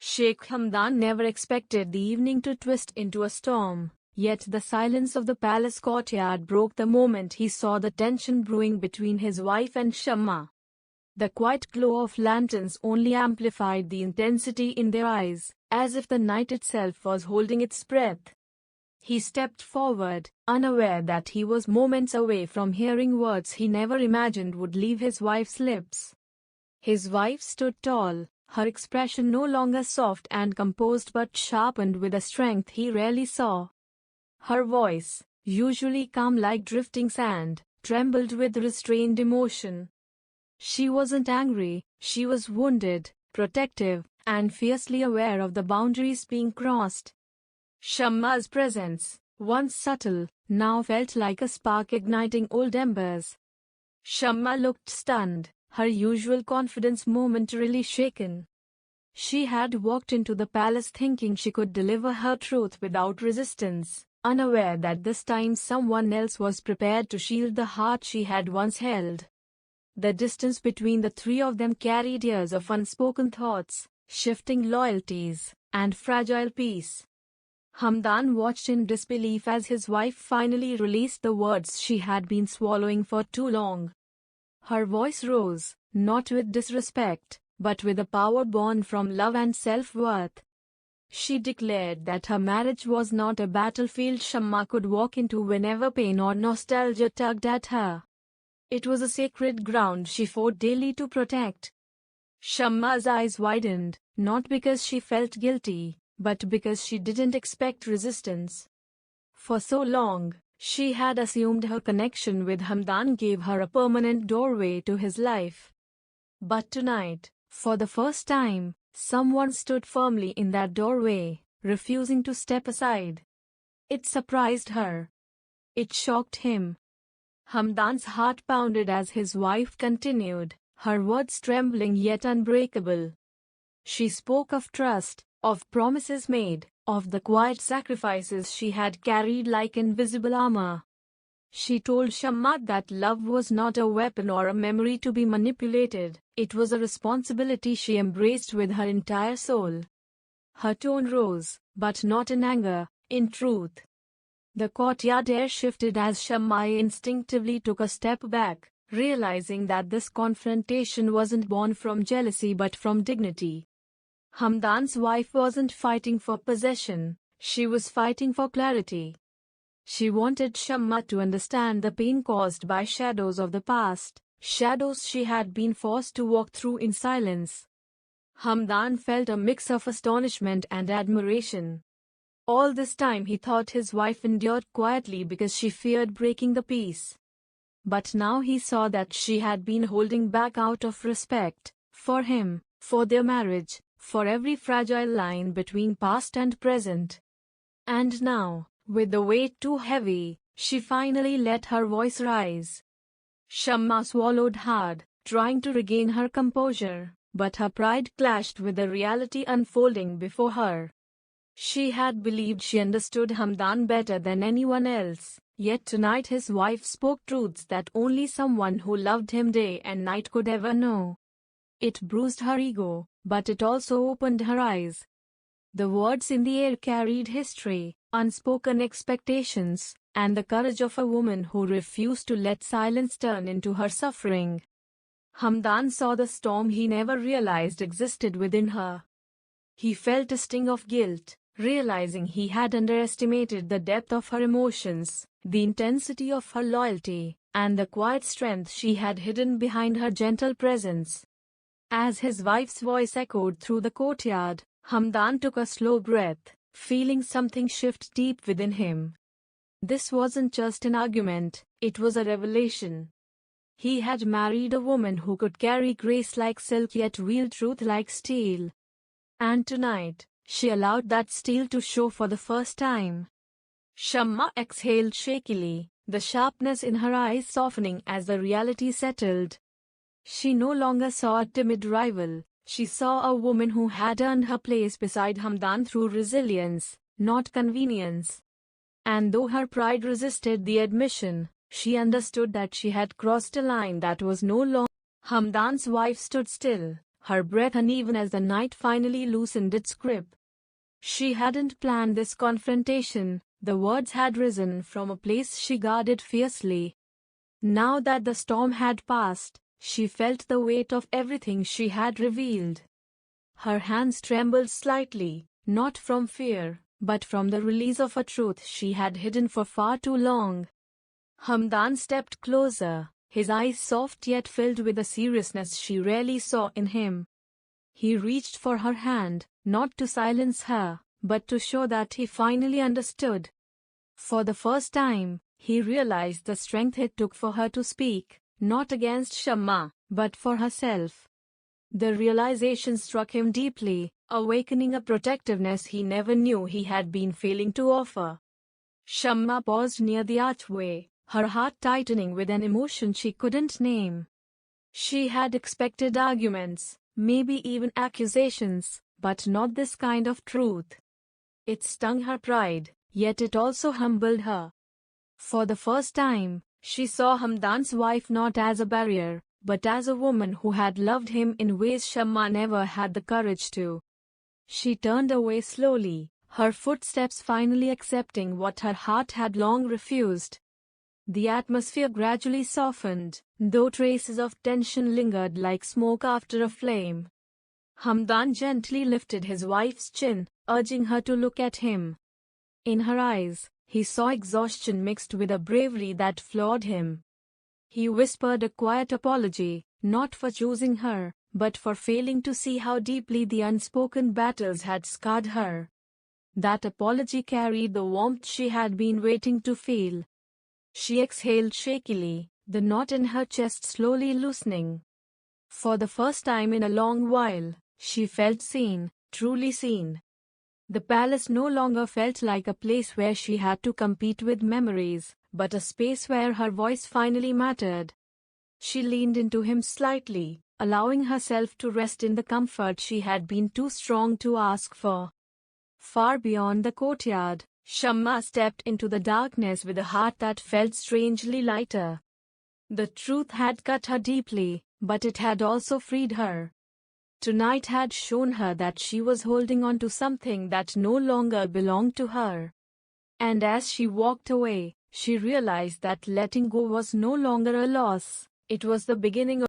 Sheikh Hamdan never expected the evening to twist into a storm, yet the silence of the palace courtyard broke the moment he saw the tension brewing between his wife and Shamma. The quiet glow of lanterns only amplified the intensity in their eyes, as if the night itself was holding its breath. He stepped forward, unaware that he was moments away from hearing words he never imagined would leave his wife's lips. His wife stood tall, her expression no longer soft and composed but sharpened with a strength he rarely saw. Her voice, usually calm like drifting sand, trembled with restrained emotion. She wasn't angry, she was wounded, protective, and fiercely aware of the boundaries being crossed. Shamma's presence, once subtle, now felt like a spark igniting old embers. Shamma looked stunned, her usual confidence momentarily shaken. She had walked into the palace thinking she could deliver her truth without resistance, unaware that this time someone else was prepared to shield the heart she had once held. The distance between the three of them carried years of unspoken thoughts, shifting loyalties, and fragile peace. Hamdan watched in disbelief as his wife finally released the words she had been swallowing for too long. Her voice rose, not with disrespect, but with a power born from love and self-worth. She declared that her marriage was not a battlefield Shamma could walk into whenever pain or nostalgia tugged at her. It was a sacred ground she fought daily to protect. Shamma's eyes widened, not because she felt guilty, but because she didn't expect resistance. For so long, she had assumed her connection with Hamdan gave her a permanent doorway to his life. But tonight, for the first time, someone stood firmly in that doorway, refusing to step aside. It surprised her. It shocked him. Hamdan's heart pounded as his wife continued, her words trembling yet unbreakable. She spoke of trust, of promises made, of the quiet sacrifices she had carried like invisible armor. She told Shamma that love was not a weapon or a memory to be manipulated, it was a responsibility she embraced with her entire soul. Her tone rose, but not in anger, in truth. The courtyard air shifted as Shamma instinctively took a step back, realizing that this confrontation wasn't born from jealousy but from dignity. Hamdan's wife wasn't fighting for possession, she was fighting for clarity. She wanted Shamma to understand the pain caused by shadows of the past, shadows she had been forced to walk through in silence. Hamdan felt a mix of astonishment and admiration. All this time he thought his wife endured quietly because she feared breaking the peace. But now he saw that she had been holding back out of respect, for him, for their marriage, for every fragile line between past and present. And now, with the weight too heavy, she finally let her voice rise. Shamma swallowed hard, trying to regain her composure, but her pride clashed with the reality unfolding before her. She had believed she understood Hamdan better than anyone else, yet tonight his wife spoke truths that only someone who loved him day and night could ever know. It bruised her ego, but it also opened her eyes. The words in the air carried history, unspoken expectations, and the courage of a woman who refused to let silence turn into her suffering. Hamdan saw the storm he never realized existed within her. He felt a sting of guilt, realizing he had underestimated the depth of her emotions, the intensity of her loyalty, and the quiet strength she had hidden behind her gentle presence. As his wife's voice echoed through the courtyard, Hamdan took a slow breath, feeling something shift deep within him. This wasn't just an argument, it was a revelation. He had married a woman who could carry grace like silk yet wield truth like steel. And tonight, she allowed that steel to show for the first time. Shamma exhaled shakily, the sharpness in her eyes softening as the reality settled. She no longer saw a timid rival, she saw a woman who had earned her place beside Hamdan through resilience, not convenience. And though her pride resisted the admission, she understood that she had crossed a line that was no longer. Hamdan's wife stood still, her breath uneven as the night finally loosened its grip. She hadn't planned this confrontation, the words had risen from a place she guarded fiercely. Now that the storm had passed, she felt the weight of everything she had revealed. Her hands trembled slightly, not from fear, but from the release of a truth she had hidden for far too long. Hamdan stepped closer, his eyes soft yet filled with a seriousness she rarely saw in him. He reached for her hand, not to silence her, but to show that he finally understood. For the first time, he realized the strength it took for her to speak, not against Shamma, but for herself. The realization struck him deeply, awakening a protectiveness he never knew he had been failing to offer. Shamma paused near the archway, her heart tightening with an emotion she couldn't name. She had expected arguments, maybe even accusations, but not this kind of truth. It stung her pride, yet it also humbled her. For the first time, she saw Hamdan's wife not as a barrier, but as a woman who had loved him in ways Shamma never had the courage to. She turned away slowly, her footsteps finally accepting what her heart had long refused. The atmosphere gradually softened, though traces of tension lingered like smoke after a flame. Hamdan gently lifted his wife's chin, urging her to look at him. In her eyes, he saw exhaustion mixed with a bravery that floored him. He whispered a quiet apology, not for choosing her, but for failing to see how deeply the unspoken battles had scarred her. That apology carried the warmth she had been waiting to feel. She exhaled shakily, the knot in her chest slowly loosening. For the first time in a long while, she felt seen, truly seen. The palace no longer felt like a place where she had to compete with memories, but a space where her voice finally mattered. She leaned into him slightly, allowing herself to rest in the comfort she had been too strong to ask for. Far beyond the courtyard, Shamma stepped into the darkness with a heart that felt strangely lighter. The truth had cut her deeply, but it had also freed her. Tonight had shown her that she was holding on to something that no longer belonged to her. And as she walked away, she realized that letting go was no longer a loss, it was the beginning of